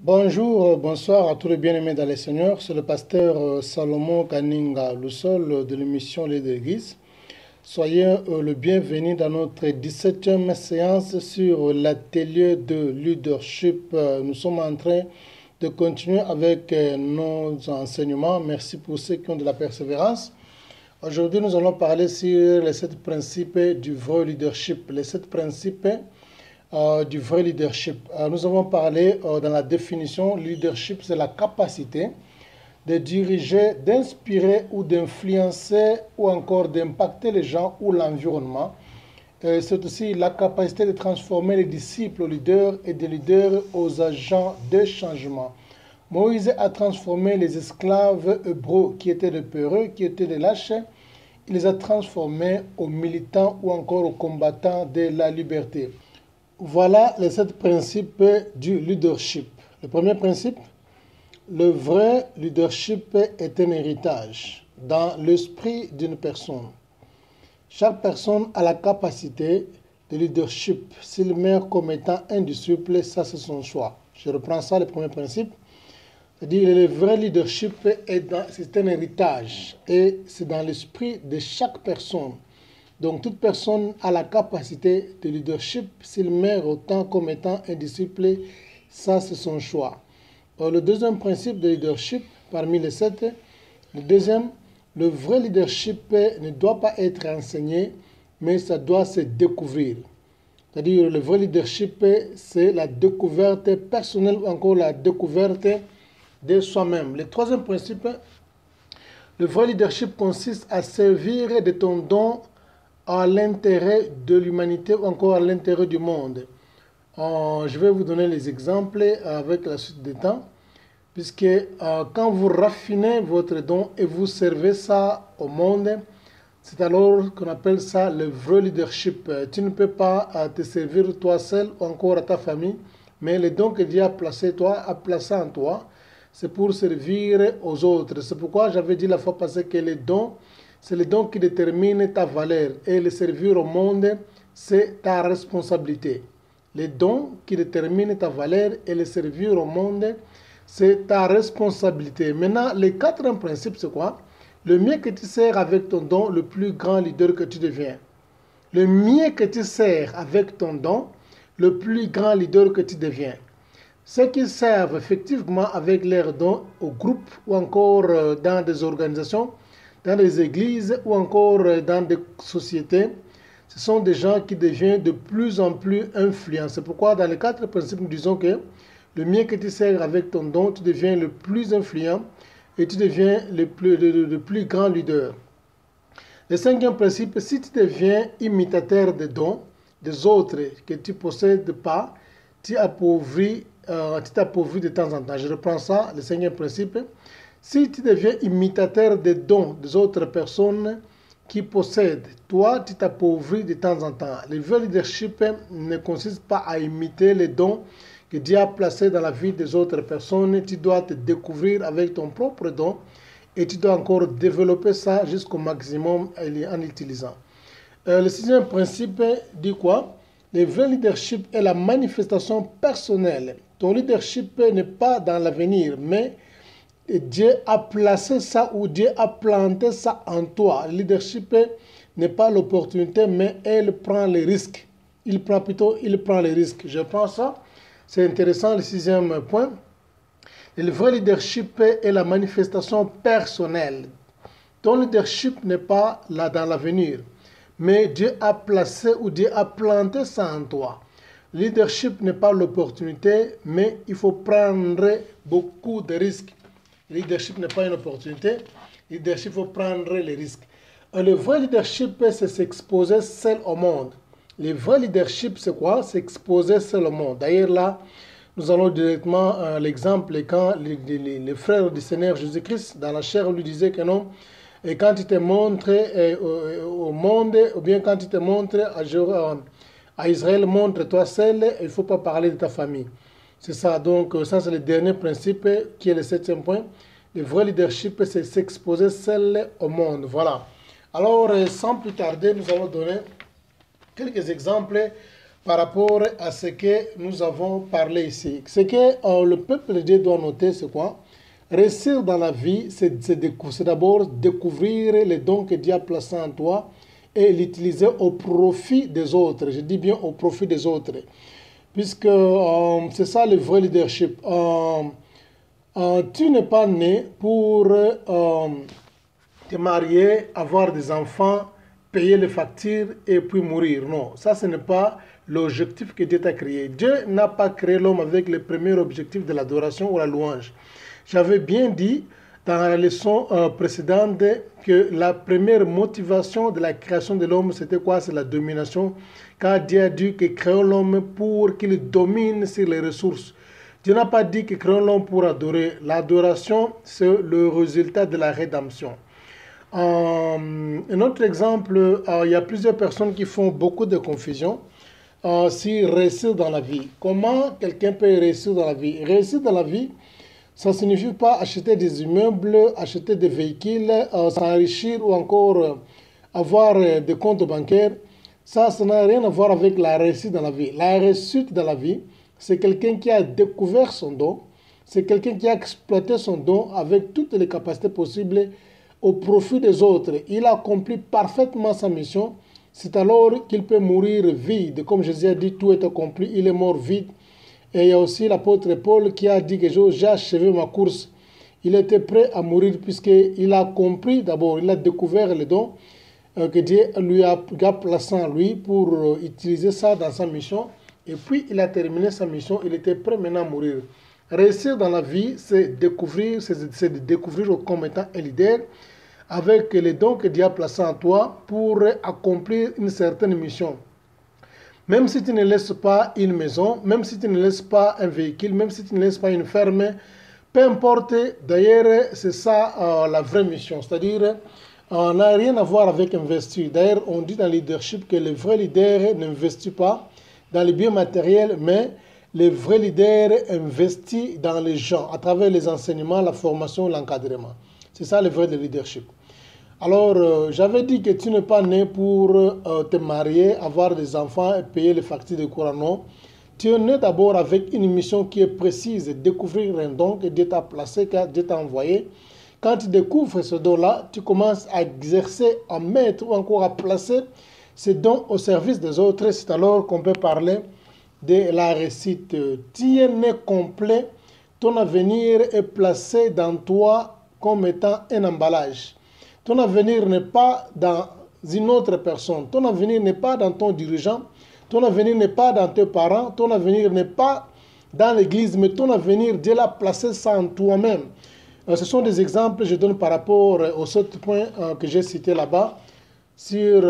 Bonjour, bonsoir à tous les bien-aimés dans les Seigneurs. C'est le pasteur Salomon Kaninga Lusol de l'émission Les d'Église. Soyez le bienvenu dans notre 17e séance sur l'atelier de leadership. Nous sommes en train de continuer avec nos enseignements. Merci pour ceux qui ont de la persévérance. Aujourd'hui, nous allons parler sur les 7 principes du vrai leadership. Les 7 principes du vrai leadership. Nous avons parlé dans la définition, leadership, c'est la capacité de diriger, d'inspirer ou d'influencer ou encore d'impacter les gens ou l'environnement. C'est aussi la capacité de transformer les disciples aux leaders et des leaders aux agents de changement. Moïse a transformé les esclaves hébreux qui étaient des peureux, qui étaient des lâches, il les a transformés aux militants ou encore aux combattants de la liberté. Voilà les 7 principes du leadership. Le premier principe, le vrai leadership est un héritage dans l'esprit d'une personne. Chaque personne a la capacité de leadership. S'il meurt comme étant un disciple, ça c'est son choix. Je reprends ça, le premier principe. C'est-à-dire le vrai leadership c'est un héritage et c'est dans l'esprit de chaque personne. Donc, toute personne a la capacité de leadership. S'il meurt autant comme étant un disciple, ça, c'est son choix. Le deuxième principe de leadership, parmi les 7, le deuxième, le vrai leadership ne doit pas être enseigné, mais ça doit se découvrir. C'est-à-dire, le vrai leadership, c'est la découverte personnelle ou encore la découverte de soi-même. Le troisième principe, le vrai leadership consiste à servir de ton don à l'intérêt de l'humanité ou encore à l'intérêt du monde. Je vais vous donner les exemples avec la suite des temps, puisque quand vous raffinez votre don et vous servez ça au monde, c'est alors qu'on appelle ça le vrai leadership. Tu ne peux pas te servir toi seul ou encore à ta famille, mais le don que Dieu a placé en toi, c'est pour servir aux autres. C'est pourquoi j'avais dit la fois passée que les dons, c'est le don qui détermine ta valeur et le servir au monde, c'est ta responsabilité. Les dons qui déterminent ta valeur et le servir au monde, c'est ta responsabilité. Maintenant, le quatrième principe, c'est quoi? Le mieux que tu sers avec ton don, le plus grand leader que tu deviens. Le mieux que tu sers avec ton don, le plus grand leader que tu deviens. Ceux qui servent effectivement avec leurs dons au groupe ou encore dans des organisations, dans des églises ou encore dans des sociétés, ce sont des gens qui deviennent de plus en plus influents. C'est pourquoi dans les 4 principes, nous disons que le mieux que tu sers avec ton don, tu deviens le plus influent et tu deviens le plus grand leader. Le 5e principe, si tu deviens imitateur des dons des autres que tu ne possèdes pas, tu t'appauvris de temps en temps. Je reprends ça, le 5e principe. Si tu deviens imitateur des dons des autres personnes qui possèdent, toi, tu t'appauvris de temps en temps. Le vrai leadership ne consiste pas à imiter les dons que Dieu a placés dans la vie des autres personnes. Tu dois te découvrir avec ton propre don et tu dois encore développer ça jusqu'au maximum en l'utilisant. Le 6e principe dit quoi? Le vrai leadership est la manifestation personnelle. Ton leadership n'est pas dans l'avenir, mais Dieu a placé ça ou Dieu a planté ça en toi. Le leadership n'est pas l'opportunité, mais elle prend les risques. Il prend les risques. Je prends ça. C'est intéressant, le 6e point. Le vrai leadership est la manifestation personnelle. Ton leadership n'est pas là dans l'avenir, mais Dieu a placé ou Dieu a planté ça en toi. Le leadership n'est pas l'opportunité, mais il faut prendre beaucoup de risques. Le leadership n'est pas une opportunité. Le leadership, il faut prendre les risques. Le vrai leadership, c'est s'exposer seul au monde. Le vrai leadership, c'est quoi? C'est s'exposer seul au monde. D'ailleurs, là, nous allons directement à l'exemple quand les frères du Seigneur Jésus-Christ, dans la chair, lui disaient que non. Et quand tu te montres au monde, ou bien quand tu te montres à Israël, montre-toi seul, il ne faut pas parler de ta famille. C'est ça, donc ça c'est le dernier principe qui est le 7e point. Le vrai leadership, c'est s'exposer seul au monde. Voilà. Alors, sans plus tarder, nous allons donner quelques exemples par rapport à ce que nous avons parlé ici. Ce que le peuple de Dieu doit noter, c'est quoi? Réussir dans la vie, c'est d'abord découvrir les dons que Dieu a placés en toi et l'utiliser au profit des autres. Je dis bien au profit des autres. Puisque c'est ça le vrai leadership. Tu n'es pas né pour te marier, avoir des enfants, payer les factures et puis mourir. Non, ça ce n'est pas l'objectif que Dieu t'a créé. Dieu n'a pas créé l'homme avec le premier objectif de l'adoration ou la louange. J'avais bien dit dans la leçon précédente que la première motivation de la création de l'homme, c'était quoi? C'est la domination. Car Dieu a dit que créons l'homme pour qu'il domine sur les ressources. Dieu n'a pas dit que créons l'homme pour adorer. L'adoration, c'est le résultat de la rédemption. Un autre exemple, il y a plusieurs personnes qui font beaucoup de confusion sur réussir dans la vie. Comment quelqu'un peut réussir dans la vie? Réussir dans la vie, ça ne signifie pas acheter des immeubles, acheter des véhicules, s'enrichir ou encore avoir des comptes bancaires. Ça n'a rien à voir avec la réussite dans la vie. La réussite dans la vie, c'est quelqu'un qui a découvert son don, c'est quelqu'un qui a exploité son don avec toutes les capacités possibles au profit des autres. Il a accompli parfaitement sa mission. C'est alors qu'il peut mourir vide. Comme Jésus a dit, tout est accompli, il est mort vide. Et il y a aussi l'apôtre Paul qui a dit que j'ai achevé ma course. Il était prêt à mourir puisqu'il a compris d'abord, il a découvert les dons que Dieu lui a placés en lui pour utiliser ça dans sa mission. Et puis il a terminé sa mission, il était prêt maintenant à mourir. Réussir dans la vie, c'est de découvrir comme étant un leader avec les dons que Dieu a placés en toi pour accomplir une certaine mission. Même si tu ne laisses pas une maison, même si tu ne laisses pas un véhicule, même si tu ne laisses pas une ferme, peu importe, d'ailleurs, c'est ça la vraie mission. C'est-à-dire, on n'a rien à voir avec investir. D'ailleurs, on dit dans le leadership que le vrai leader n'investit pas dans les biens matériels, mais le vrai leader investit dans les gens, à travers les enseignements, la formation, l'encadrement. C'est ça le vrai leadership. Alors, j'avais dit que tu n'es pas né pour te marier, avoir des enfants et payer les factures de courant. Non. Tu es né d'abord avec une mission qui est précise, découvrir un don que Dieu t'a placé, que Dieu t'a envoyé. Quand tu découvres ce don-là, tu commences à exercer, à mettre ou encore à placer ce don au service des autres. C'est alors qu'on peut parler de la réussite. Tu es né complet, ton avenir est placé dans toi comme étant un emballage. Ton avenir n'est pas dans une autre personne. Ton avenir n'est pas dans ton dirigeant. Ton avenir n'est pas dans tes parents. Ton avenir n'est pas dans l'église. Mais ton avenir, Dieu l'a placé ça en toi-même. Ce sont des exemples que je donne par rapport aux 7 points que j'ai cités là-bas. Sur,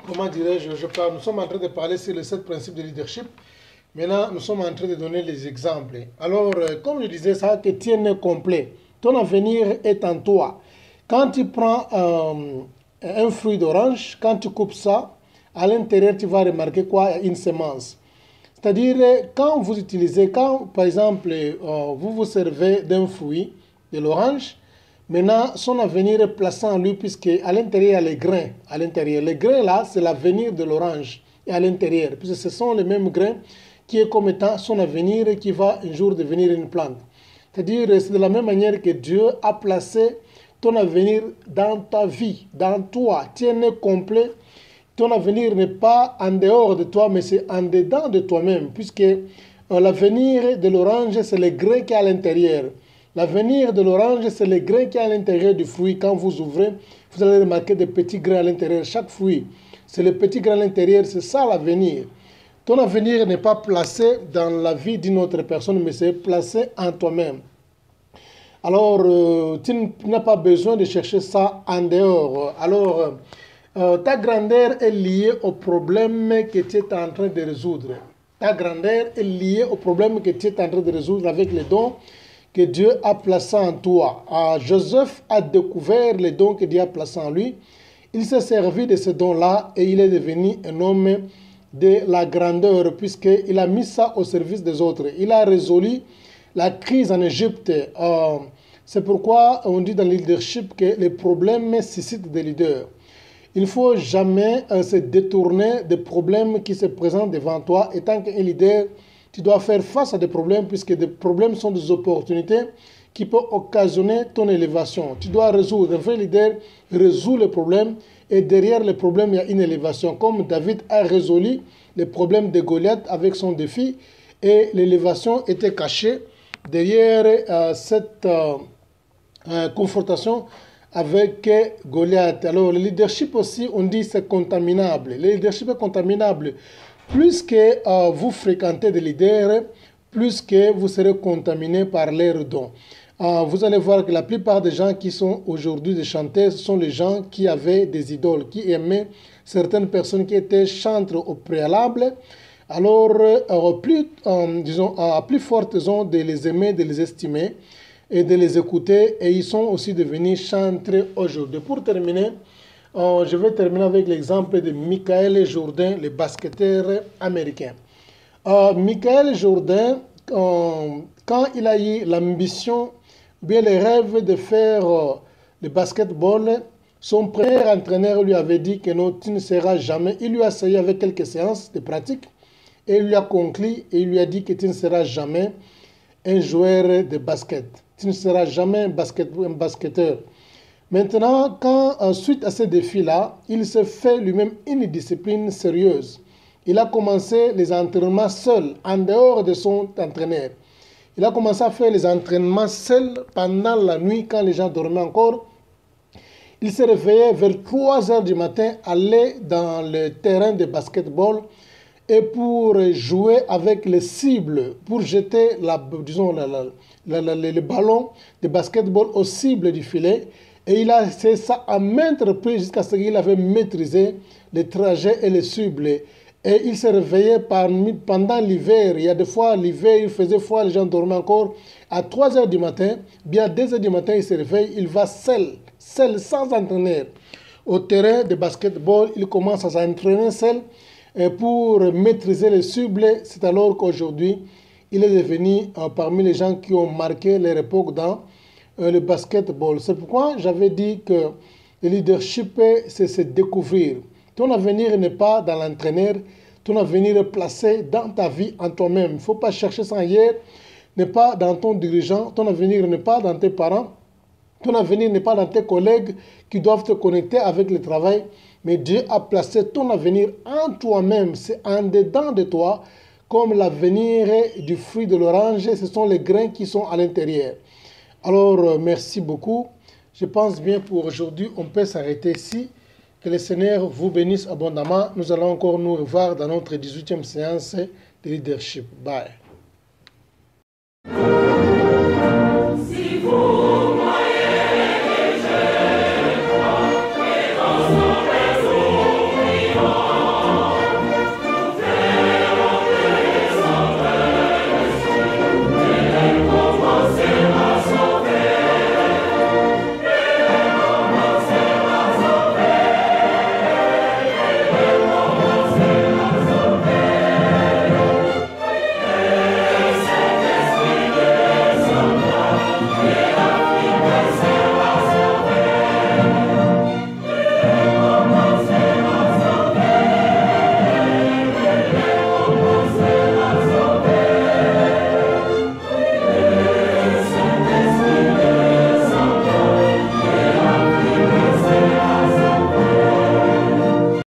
comment dirais-je, nous sommes en train de parler sur les 7 principes de leadership. Maintenant, nous sommes en train de donner les exemples. Alors, comme je disais, ça, que tu es né complet. Ton avenir est en toi. Quand tu prends un fruit d'orange, quand tu coupes ça, à l'intérieur, tu vas remarquer quoi? Une semence. C'est-à-dire, quand vous utilisez, quand par exemple, vous vous servez d'un fruit, de l'orange, maintenant, son avenir est placé en lui, puisque à l'intérieur, il y a les grains. À l'intérieur, les grains là, c'est l'avenir de l'orange. Et à l'intérieur, puisque ce sont les mêmes grains qui est comme étant son avenir et qui va un jour devenir une plante. C'est-à-dire, c'est de la même manière que Dieu a placé ton avenir dans ta vie, dans toi. Tu es né complet. Ton avenir n'est pas en dehors de toi, mais c'est en dedans de toi-même, puisque l'avenir de l'orange, c'est le grain qui est à l'intérieur. L'avenir de l'orange, c'est le grain qui est à l'intérieur du fruit. Quand vous ouvrez, vous allez remarquer des petits grains à l'intérieur. Chaque fruit, c'est le petit grain à l'intérieur, c'est ça l'avenir. Ton avenir n'est pas placé dans la vie d'une autre personne, mais c'est placé en toi-même. Alors, tu n'as pas besoin de chercher ça en dehors. Alors, ta grandeur est liée au problème que tu es en train de résoudre. Ta grandeur est liée au problème que tu es en train de résoudre avec les dons que Dieu a placés en toi. Joseph a découvert les dons que Dieu a placés en lui. Il s'est servi de ces dons-là et il est devenu un homme de la grandeur puisqu'il a mis ça au service des autres. Il a résolu la crise en Égypte. C'est pourquoi on dit dans le leadership que les problèmes suscitent des leaders. Il ne faut jamais se détourner des problèmes qui se présentent devant toi. Étant qu'un leader, tu dois faire face à des problèmes puisque des problèmes sont des opportunités qui peuvent occasionner ton élévation. Tu dois résoudre. Un vrai leader résout les problèmes et derrière les problèmes, il y a une élévation. Comme David a résolu les problèmes de Goliath avec son défi et l'élévation était cachée derrière cette confrontation avec Goliath. Alors, le leadership aussi, on dit c'est contaminable. Le leadership est contaminable. Plus que vous fréquentez des leaders, plus que vous serez contaminé par leurs dons. Vous allez voir que la plupart des gens qui sont aujourd'hui des chanteurs, ce sont les gens qui avaient des idoles, qui aimaient certaines personnes qui étaient chantres au préalable. Alors, disons, à plus forte raison de les aimer, de les estimer et de les écouter, et ils sont aussi devenus chantres aujourd'hui. Pour terminer, je vais terminer avec l'exemple de Michael Jordan, le basketteur américain. Michael Jordan, quand il a eu l'ambition, bien le rêve de faire le basketball, son premier entraîneur lui avait dit que non, tu ne seras jamais. Il lui a essayé avec quelques séances de pratique et il lui a conclu et il lui a dit que tu ne seras jamais un joueur de basket. Tu ne seras jamais un basketteur. Maintenant, suite à ce défi-là, il s'est fait lui-même une discipline sérieuse. Il a commencé les entraînements seul, en dehors de son entraîneur. Il a commencé à faire les entraînements seul pendant la nuit, quand les gens dormaient encore. Il s'est réveillé vers 3 heures du matin, aller dans le terrain de basketball et pour jouer avec les cibles, pour jeter le ballon de basketball aux cibles du filet. Et il a fait ça à maintes reprises jusqu'à ce qu'il avait maîtrisé les trajets et les cibles. Et il s'est réveillé pendant l'hiver. Il y a des fois, l'hiver, il faisait froid, les gens dormaient encore. À 3 heures du matin, bien à 2 heures du matin, il se réveille, il va seul, sans entraîneur. Au terrain de basketball, il commence à s'entraîner seul pour maîtriser les cibles. C'est alors qu'aujourd'hui, il est devenu parmi les gens qui ont marqué leur époque dans le basketball. C'est pourquoi j'avais dit que le leadership, c'est se découvrir. Ton avenir n'est pas dans l'entraîneur, ton avenir est placé dans ta vie, en toi-même. Il ne faut pas chercher ça ailleurs, n'est pas dans ton dirigeant, ton avenir n'est pas dans tes parents, ton avenir n'est pas dans tes collègues qui doivent te connecter avec le travail, mais Dieu a placé ton avenir en toi-même, c'est en dedans de toi, comme l'avenir du fruit de l'orange, ce sont les grains qui sont à l'intérieur. Alors, merci beaucoup. Je pense bien pour aujourd'hui, on peut s'arrêter ici. Que le Seigneur vous bénisse abondamment. Nous allons encore nous revoir dans notre 18e séance de leadership. Bye.